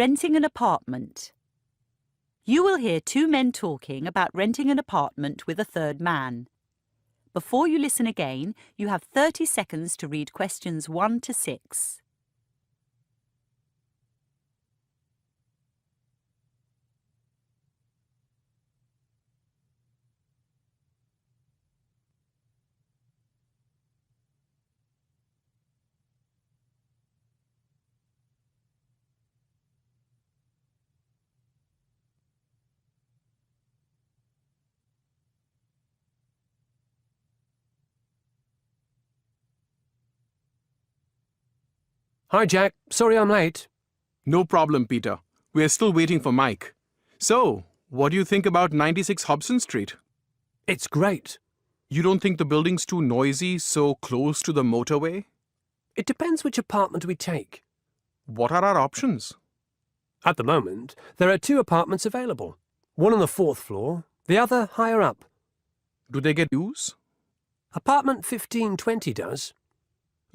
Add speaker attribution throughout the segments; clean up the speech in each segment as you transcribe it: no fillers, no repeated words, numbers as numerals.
Speaker 1: Renting an apartment. You will hear two men talking about renting an apartment with a third man. Before you listen again, you have 30 seconds to read questions 1 to 6.
Speaker 2: Hi, Jack. Sorry I'm late.
Speaker 3: No problem, Peter. We're still waiting for Mike. So, what do you think about 96 Hobson Street?
Speaker 2: It's great.
Speaker 3: You don't think the building's too noisy, so close to the motorway?
Speaker 2: It depends which apartment we take.
Speaker 3: What are our options?
Speaker 2: At the moment, there are 2 apartments available. One on the 4th floor, the other higher up.
Speaker 3: Do they get views?
Speaker 2: Apartment 1520 does.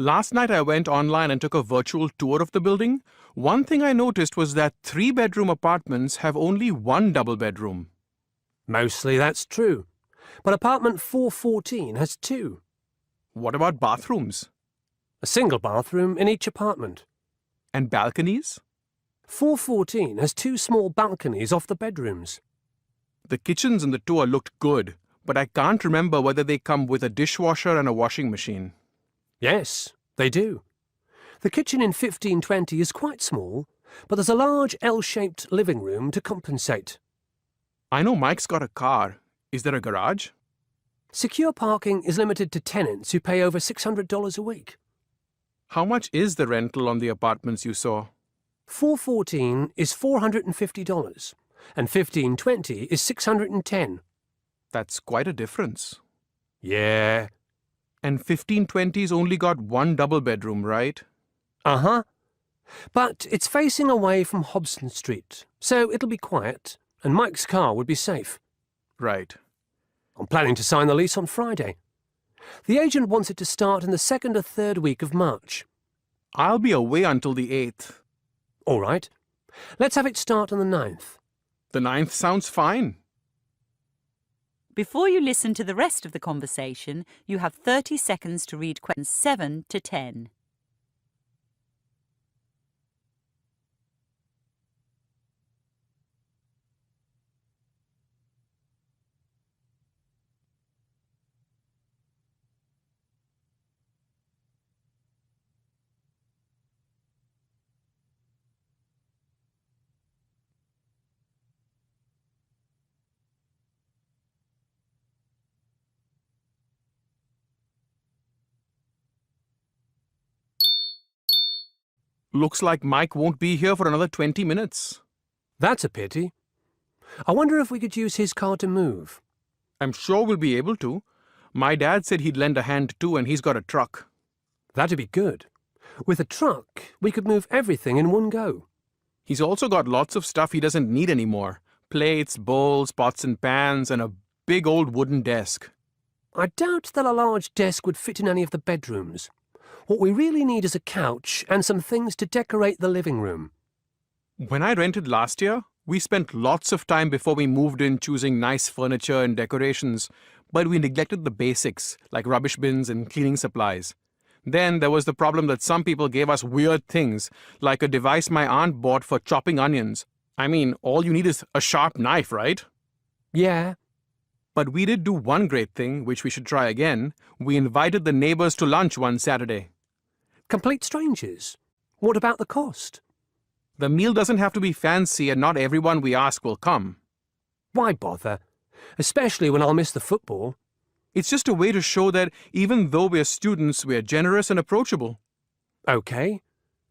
Speaker 3: Last night I went online and took a virtual tour of the building. One thing I noticed was that 3-bedroom apartments have only 1 double bedroom.
Speaker 2: Mostly that's true. But apartment 414 has 2.
Speaker 3: What about bathrooms?
Speaker 2: A single bathroom in each apartment.
Speaker 3: And balconies?
Speaker 2: 414 has 2 small balconies off the bedrooms.
Speaker 3: The kitchens in the tour looked good, but I can't remember whether they come with a dishwasher and a washing machine.
Speaker 2: Yes, they do. The kitchen in 1520 is quite small, but there's a large L-shaped living room to compensate.
Speaker 3: I know Mike's got a car. Is there a garage?
Speaker 2: Secure parking is limited to tenants who pay over $600 a week.
Speaker 3: How much is the rental on the apartments you saw?
Speaker 2: 414 is $450 and 1520 is $610.
Speaker 3: That's quite a difference.
Speaker 2: Yeah.
Speaker 3: And 1520's only got 1 double bedroom, right?
Speaker 2: Uh-huh. But it's facing away from Hobson Street, so it'll be quiet, and Mike's car would be safe.
Speaker 3: Right.
Speaker 2: I'm planning to sign the lease on Friday. The agent wants it to start in the 2nd or 3rd week of March.
Speaker 3: I'll be away until the 8th.
Speaker 2: All right. Let's have it start on the 9th.
Speaker 3: The 9th sounds fine.
Speaker 1: Before you listen to the rest of the conversation, you have 30 seconds to read questions 7 to 10.
Speaker 3: Looks like Mike won't be here for another 20 minutes.
Speaker 2: That's a pity. I wonder if we could use his car to move.
Speaker 3: I'm sure we'll be able to. My dad said he'd lend a hand too, and he's got a truck.
Speaker 2: That'd be good. With a truck, we could move everything in one go.
Speaker 3: He's also got lots of stuff he doesn't need anymore. Plates, bowls, pots and pans, and a big old wooden desk.
Speaker 2: I doubt that a large desk would fit in any of the bedrooms. What we really need is a couch and some things to decorate the living room.
Speaker 3: When I rented last year, we spent lots of time before we moved in choosing nice furniture and decorations, but we neglected the basics, like rubbish bins and cleaning supplies. Then there was the problem that some people gave us weird things, like a device my aunt bought for chopping onions. I mean, all you need is a sharp knife, right?
Speaker 2: Yeah.
Speaker 3: But we did do one great thing, which we should try again. We invited the neighbors to lunch one Saturday.
Speaker 2: Complete strangers. What about the cost?
Speaker 3: The meal doesn't have to be fancy, and not everyone we ask will come.
Speaker 2: Why bother? Especially when I'll miss the football.
Speaker 3: It's just a way to show that even though we're students, we're generous and approachable.
Speaker 2: Okay.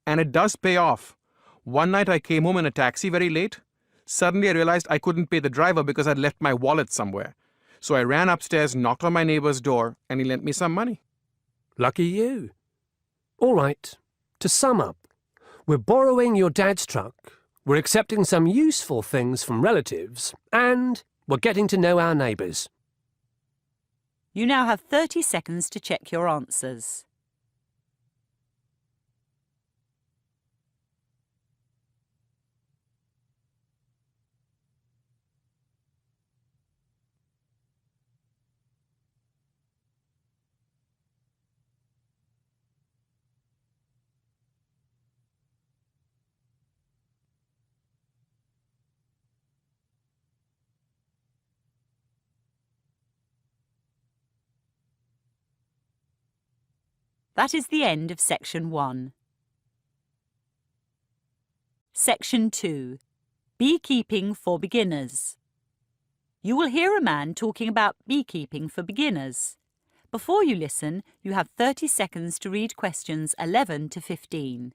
Speaker 3: And it does pay off. One night I came home in a taxi very late. Suddenly I realized I couldn't pay the driver because I'd left my wallet somewhere. So I ran upstairs, knocked on my neighbor's door, and he lent me some money.
Speaker 2: Lucky you. All right. To sum up, we're borrowing your dad's truck, we're accepting some useful things from relatives, and we're getting to know our neighbours.
Speaker 1: You now have 30 seconds to check your answers. That is the end of Section 1. Section 2. Beekeeping for Beginners. You will hear a man talking about beekeeping for beginners. Before you listen, you have 30 seconds to read questions 11 to 15.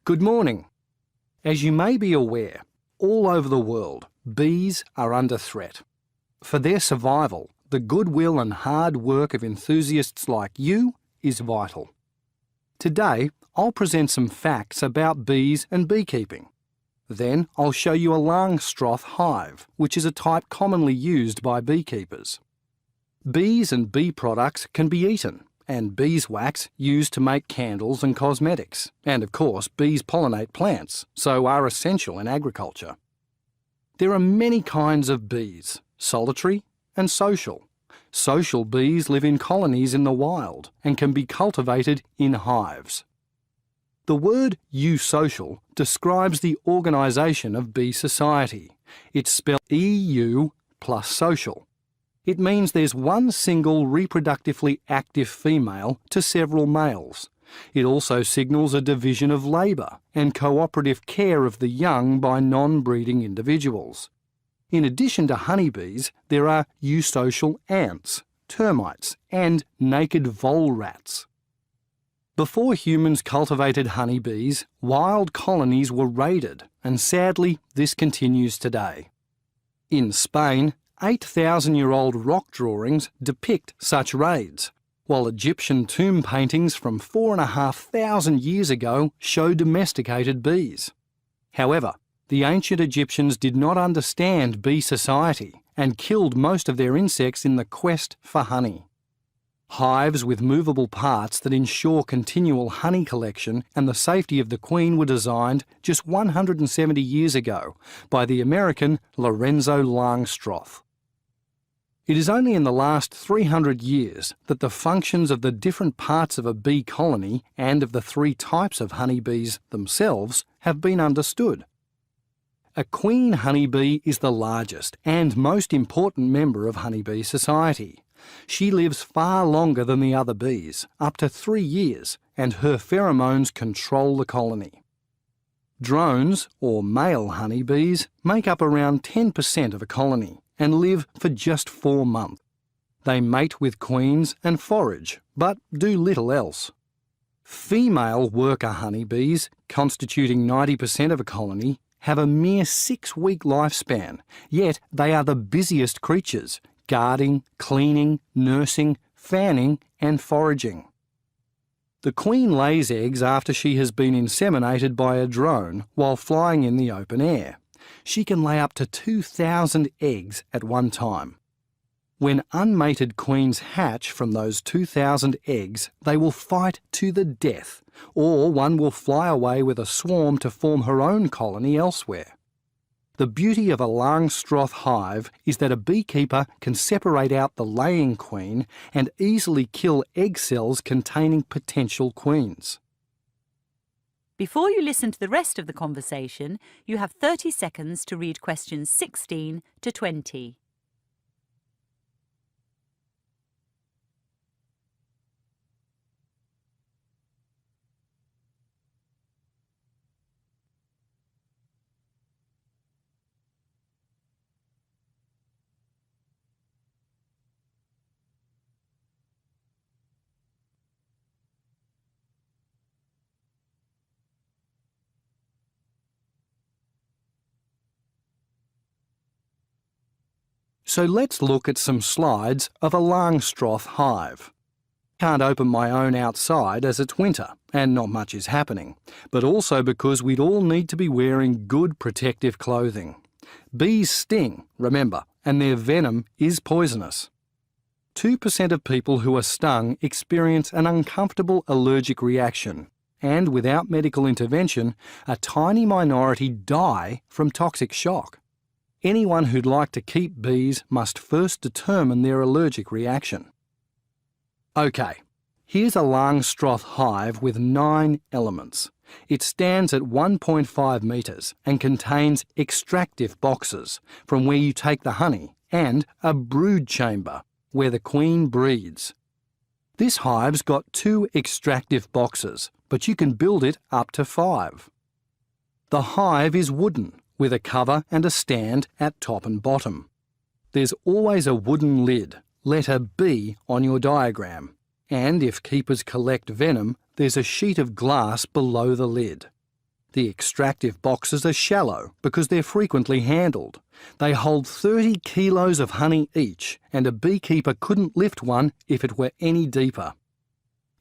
Speaker 4: Good morning. As you may be aware, all over the world, bees are under threat. For their survival, the goodwill and hard work of enthusiasts like you is vital. Today, I'll present some facts about bees and beekeeping. Then I'll show you a Langstroth hive, which is a type commonly used by beekeepers. Bees and bee products can be eaten, and beeswax used to make candles and cosmetics. And of course, bees pollinate plants, so are essential in agriculture. There are many kinds of bees, solitary and social. Social bees live in colonies in the wild and can be cultivated in hives. The word eusocial describes the organisation of bee society. It's spelled EU plus social. It means there's one single reproductively active female to several males. It also signals a division of labour and cooperative care of the young by non-breeding individuals. In addition to honeybees, there are eusocial ants, termites, and naked vole rats. Before humans cultivated honeybees, wild colonies were raided, and sadly, this continues today. In Spain, 8,000-year-old rock drawings depict such raids, while Egyptian tomb paintings from 4,500 years ago show domesticated bees. However, the ancient Egyptians did not understand bee society and killed most of their insects in the quest for honey. Hives with movable parts that ensure continual honey collection and the safety of the queen were designed just 170 years ago by the American Lorenzo Langstroth. It is only in the last 300 years that the functions of the different parts of a bee colony and of the three types of honeybees themselves have been understood. A queen honeybee is the largest and most important member of honeybee society. She lives far longer than the other bees, up to 3 years, and her pheromones control the colony. Drones, or male honeybees, make up around 10% of a colony and live for just 4 months. They mate with queens and forage, but do little else. Female worker honeybees, constituting 90% of a colony, have a mere 6-week lifespan, yet they are the busiest creatures, guarding, cleaning, nursing, fanning and foraging. The queen lays eggs after she has been inseminated by a drone while flying in the open air. She can lay up to 2,000 eggs at one time. When unmated queens hatch from those 2,000 eggs, they will fight to the death, or one will fly away with a swarm to form her own colony elsewhere. The beauty of a Langstroth hive is that a beekeeper can separate out the laying queen and easily kill egg cells containing potential queens.
Speaker 1: Before you listen to the rest of the conversation, you have 30 seconds to read questions 16 to 20.
Speaker 4: So let's look at some slides of a Langstroth hive. Can't open my own outside as it's winter and not much is happening, but also because we'd all need to be wearing good protective clothing. Bees sting, remember, and their venom is poisonous. 2% of people who are stung experience an uncomfortable allergic reaction, and without medical intervention, a tiny minority die from toxic shock. Anyone who'd like to keep bees must first determine their allergic reaction. OK, here's a Langstroth hive with 9 elements. It stands at 1.5 metres and contains extractive boxes, from where you take the honey, and a brood chamber, where the queen breeds. This hive's got 2 extractive boxes, but you can build it up to 5. The hive is wooden, with a cover and a stand at top and bottom. There's always a wooden lid, letter B, on your diagram, and if keepers collect venom, there's a sheet of glass below the lid. The extractive boxes are shallow because they're frequently handled. They hold 30 kilos of honey each, and a beekeeper couldn't lift one if it were any deeper.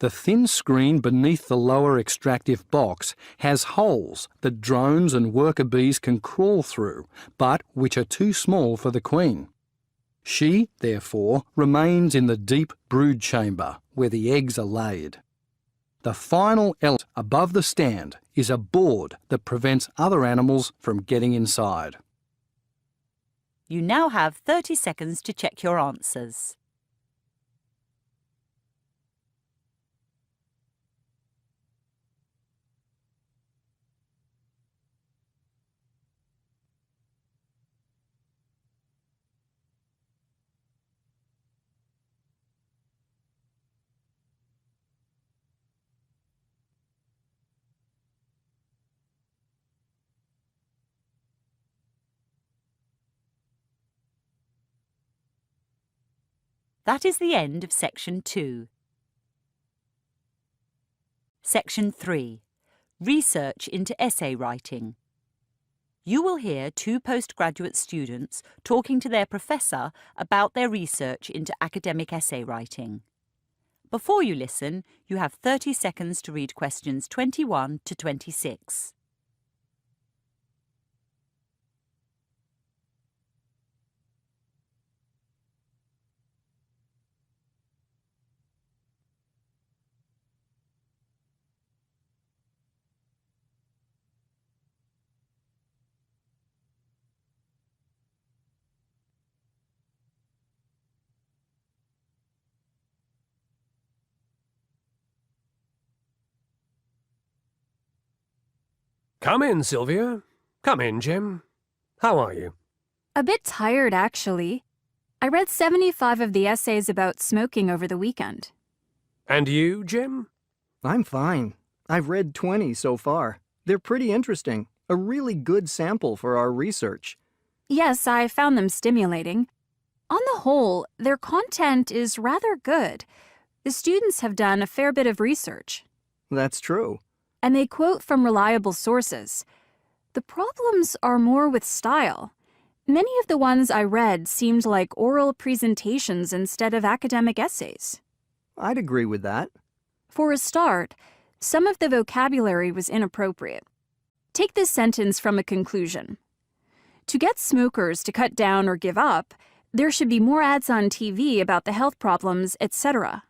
Speaker 4: The thin screen beneath the lower extractive box has holes that drones and worker bees can crawl through, but which are too small for the queen. She, therefore, remains in the deep brood chamber, where the eggs are laid. The final element above the stand is a board that prevents other animals from getting inside.
Speaker 1: You now have 30 seconds to check your answers. That is the end of Section 2. Section 3. Research into essay writing. You will hear 2 postgraduate students talking to their professor about their research into academic essay writing. Before you listen, you have 30 seconds to read questions 21 to 26.
Speaker 2: Come in, Sylvia. Come in, Jim. How are you?
Speaker 5: A bit tired, actually. I read 75 of the essays about smoking over the weekend.
Speaker 2: And you, Jim?
Speaker 6: I'm fine. I've read 20 so far. They're pretty interesting. A really good sample for our research.
Speaker 5: Yes, I found them stimulating. On the whole, their content is rather good. The students have done a fair bit of research.
Speaker 6: That's true.
Speaker 5: And they quote from reliable sources. The problems are more with style. Many of the ones I read seemed like oral presentations instead of academic essays.
Speaker 6: I'd agree with that.
Speaker 5: For a start, some of the vocabulary was inappropriate. Take this sentence from a conclusion. To get smokers to cut down or give up, there should be more ads on TV about the health problems, etc.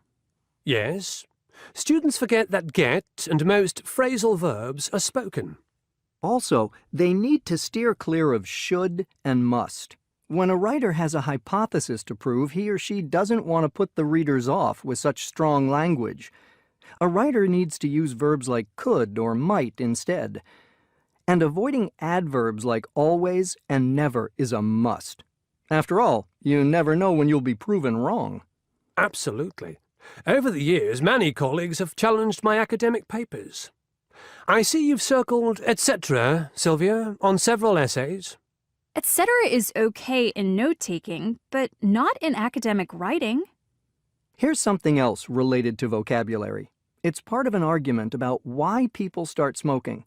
Speaker 2: Yes. Students forget that get and most phrasal verbs are spoken.
Speaker 6: Also, they need to steer clear of should and must. When a writer has a hypothesis to prove, he or she doesn't want to put the readers off with such strong language. A writer needs to use verbs like could or might instead. And avoiding adverbs like always and never is a must. After all, you never know when you'll be proven wrong.
Speaker 2: Absolutely. Over the years, many colleagues have challenged my academic papers. I see you've circled etc., Sylvia, on several essays.
Speaker 5: Etc. is okay in note-taking, but not in academic writing.
Speaker 6: Here's something else related to vocabulary. It's part of an argument about why people start smoking.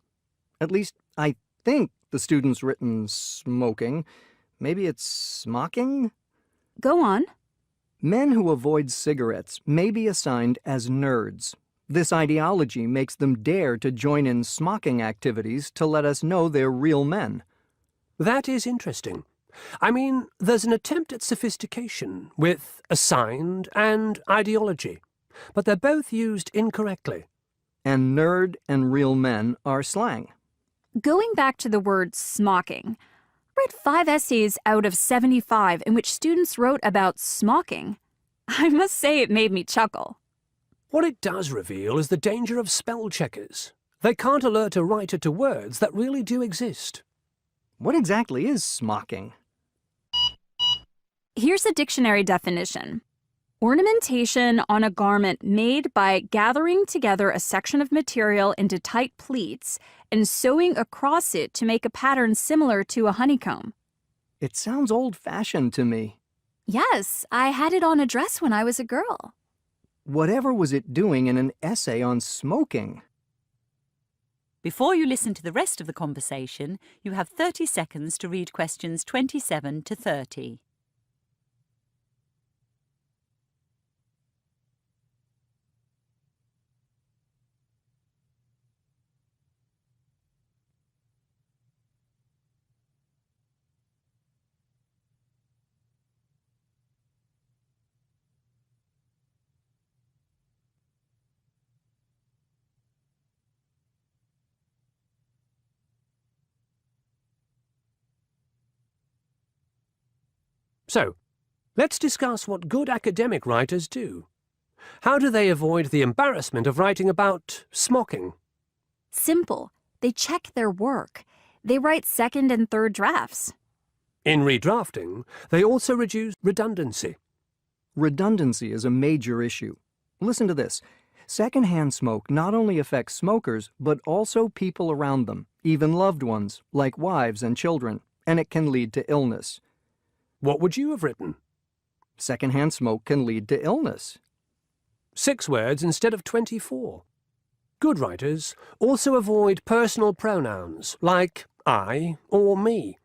Speaker 6: At least, I think the student's written smoking. Maybe it's smocking?
Speaker 5: Go on.
Speaker 6: Men who avoid cigarettes may be assigned as nerds. This ideology makes them dare to join in smocking activities to let us know they're real men.
Speaker 2: That is interesting. I mean, there's an attempt at sophistication with assigned and ideology, but they're both used incorrectly.
Speaker 6: And nerd and real men are slang.
Speaker 5: Going back to the word smocking, I read 5 essays out of 75 in which students wrote about smocking. I must say it made me chuckle.
Speaker 2: What it does reveal is the danger of spell checkers. They can't alert a writer to words that really do exist.
Speaker 6: What exactly is smocking?
Speaker 5: Here's a dictionary definition. Ornamentation on a garment made by gathering together a section of material into tight pleats and sewing across it to make a pattern similar to a honeycomb.
Speaker 6: It sounds old-fashioned to me.
Speaker 5: Yes, I had it on a dress when I was a girl.
Speaker 6: Whatever was it doing in an essay on smoking?
Speaker 1: Before you listen to the rest of the conversation, you have 30 seconds to read questions 27 to 30.
Speaker 2: So, let's discuss what good academic writers do. How do they avoid the embarrassment of writing about smocking?
Speaker 5: Simple. They check their work. They write second and third drafts.
Speaker 2: In redrafting, they also reduce redundancy.
Speaker 6: Redundancy is a major issue. Listen to this. Secondhand smoke not only affects smokers, but also people around them, even loved ones, like wives and children, and it can lead to illness.
Speaker 2: What would you have written?
Speaker 6: Secondhand smoke can lead to illness.
Speaker 2: 6 words instead of 24. Good writers also avoid personal pronouns like I or me.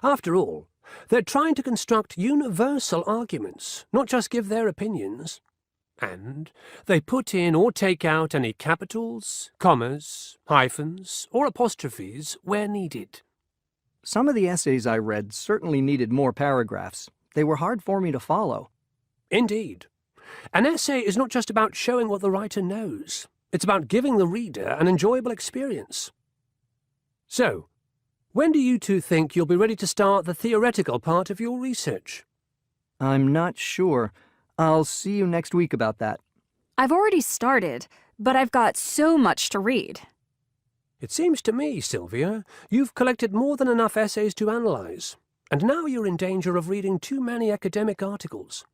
Speaker 2: After all, they're trying to construct universal arguments, not just give their opinions. And they put in or take out any capitals, commas, hyphens, or apostrophes where needed.
Speaker 6: Some of the essays I read certainly needed more paragraphs. They were hard for me to follow.
Speaker 2: Indeed. An essay is not just about showing what the writer knows. It's about giving the reader an enjoyable experience. So, when do you two think you'll be ready to start the theoretical part of your research?
Speaker 6: I'm not sure. I'll see you next week about that.
Speaker 5: I've already started, but I've got so much to read.
Speaker 2: It seems to me, Sylvia, you've collected more than enough essays to analyse, and now you're in danger of reading too many academic articles.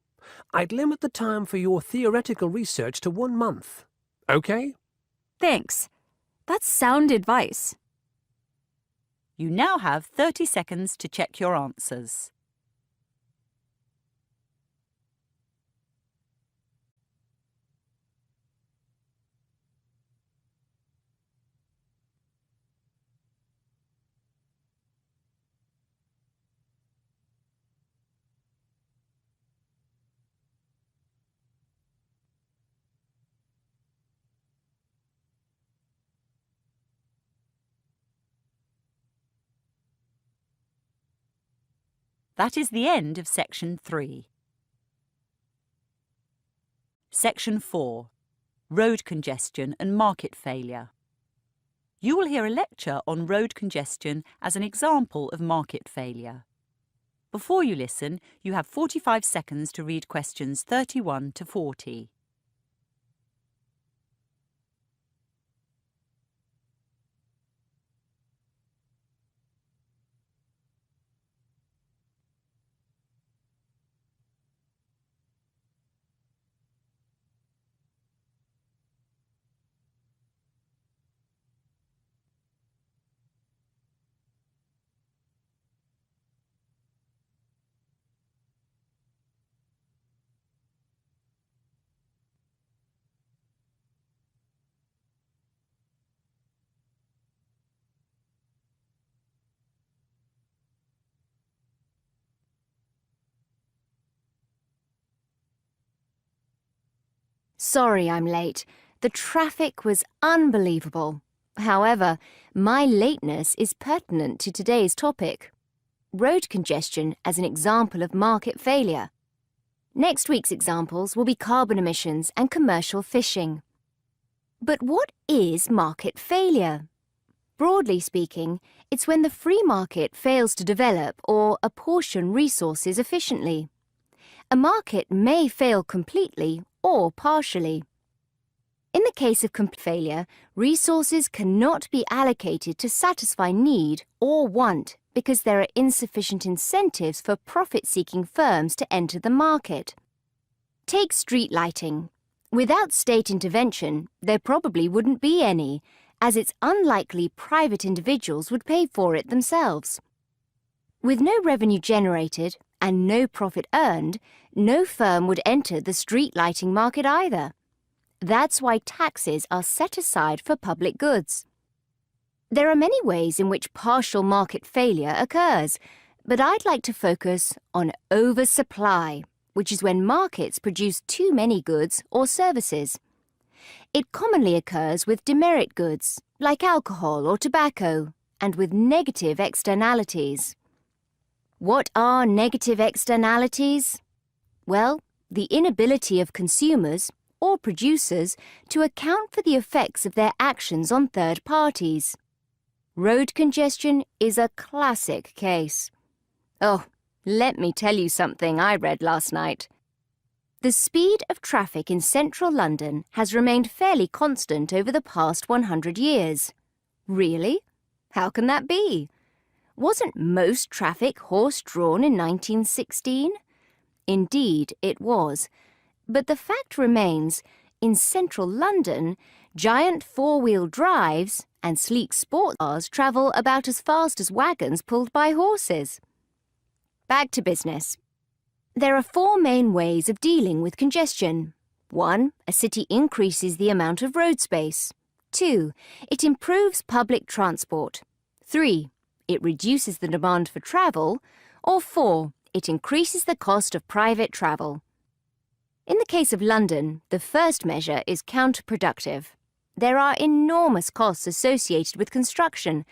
Speaker 2: I'd limit the time for your theoretical research to 1 month. Okay?
Speaker 5: Thanks. That's sound advice.
Speaker 1: You now have 30 seconds to check your answers. That is the end of Section 3. Section 4. Road congestion and market failure. You will hear a lecture on road congestion as an example of market failure. Before you listen, you have 45 seconds to read questions 31 to 40.
Speaker 7: Sorry I'm late. The traffic was unbelievable. However, my lateness is pertinent to today's topic. road congestion as an example of market failure. Next week's examples will be carbon emissions and commercial fishing. But what is market failure? Broadly speaking, it's when the free market fails to develop or apportion resources efficiently. A market may fail completely or partially. In the case of complete failure, resources cannot be allocated to satisfy need or want because there are insufficient incentives for profit-seeking firms to enter the market. Take street lighting. Without state intervention, there probably wouldn't be any, as it's unlikely private individuals would pay for it themselves. With no revenue generated and no profit earned, no firm would enter the street lighting market either. That's why taxes are set aside for public goods. There are many ways in which partial market failure occurs, but I'd like to focus on oversupply, which is when markets produce too many goods or services. It commonly occurs with demerit goods, like alcohol or tobacco, and with negative externalities. What are negative externalities? Well, the inability of consumers or producers to account for the effects of their actions on third parties. Road congestion is a classic case. Oh, let me tell you something I read last night. The speed of traffic in central London has remained fairly constant over the past 100 years. Really? How can that be? Wasn't most traffic horse-drawn in 1916? Indeed, it was. But the fact remains, in central London, giant four-wheel drives and sleek sport cars travel about as fast as wagons pulled by horses. Back to business. There are four main ways of dealing with congestion. 1. A city increases the amount of road space. 2. It improves public transport. 3. It reduces the demand for travel. Or 4. It increases the cost of private travel. In the case of London, the first measure is counterproductive. There are enormous costs associated with construction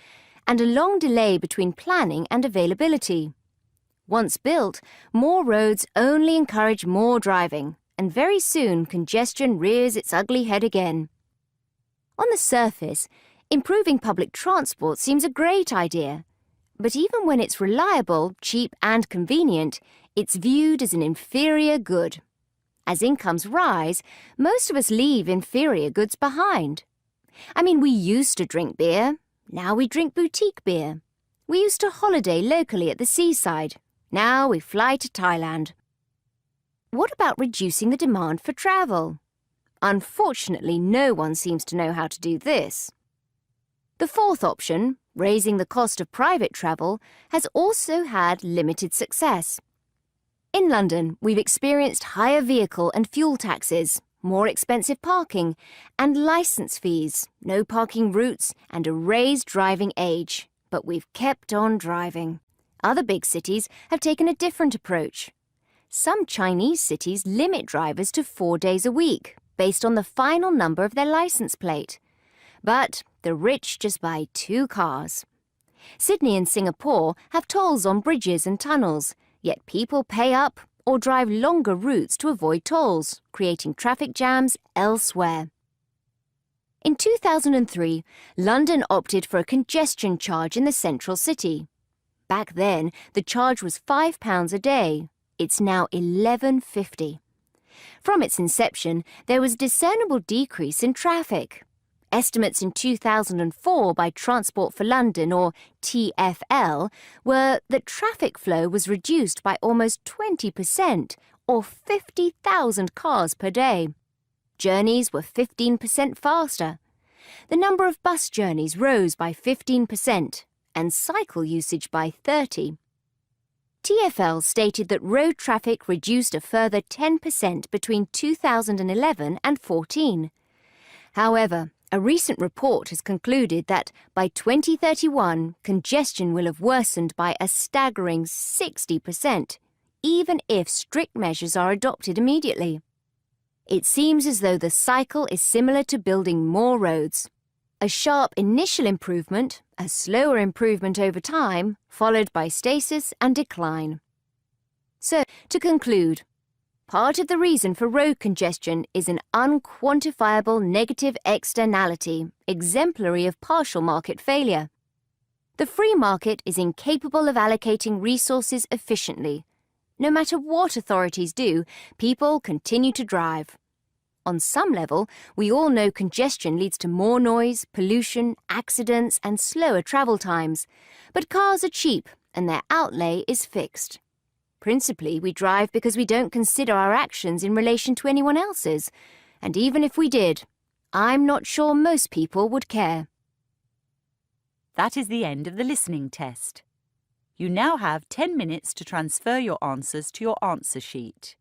Speaker 7: and a long delay between planning and availability. Once built, more roads only encourage more driving, and very soon congestion rears its ugly head again. On the surface, improving public transport seems a great idea, but even when it's reliable, cheap and convenient, it's viewed as an inferior good. As incomes rise, most of us leave inferior goods behind. I mean, we used to drink beer. Now we drink boutique beer. We used to holiday locally at the seaside. Now we fly to Thailand. What about reducing the demand for travel? Unfortunately, no one seems to know how to do this. The fourth option, raising the cost of private travel, has also had limited success. In London, we've experienced higher vehicle and fuel taxes, more expensive parking, and licence fees, no parking routes, and a raised driving age. But we've kept on driving. Other big cities have taken a different approach. Some Chinese cities limit drivers to 4 days a week, based on the final number of their licence plate. But the rich just buy 2 cars. Sydney and Singapore have tolls on bridges and tunnels, yet people pay up or drive longer routes to avoid tolls, creating traffic jams elsewhere. In 2003, London opted for a congestion charge in the central city. Back then, the charge was £5 a day. It's now £11.50. From its inception, there was a discernible decrease in traffic. Estimates in 2004 by Transport for London, or TfL, were that traffic flow was reduced by almost 20%, or 50,000 cars per day. Journeys were 15% faster. The number of bus journeys rose by 15%, and cycle usage by 30%. TfL stated that road traffic reduced a further 10% between 2011 and 14. However, a recent report has concluded that by 2031, congestion will have worsened by a staggering 60%, even if strict measures are adopted immediately. It seems as though the cycle is similar to building more roads. A sharp initial improvement, a slower improvement over time, followed by stasis and decline. So, to conclude, part of the reason for road congestion is an unquantifiable negative externality, exemplary of partial market failure. The free market is incapable of allocating resources efficiently. No matter what authorities do, people continue to drive. On some level, we all know congestion leads to more noise, pollution, accidents, and slower travel times. But cars are cheap, and their outlay is fixed. Principally, we drive because we don't consider our actions in relation to anyone else's. And even if we did, I'm not sure most people would care.
Speaker 1: That is the end of the listening test. You now have 10 minutes to transfer your answers to your answer sheet.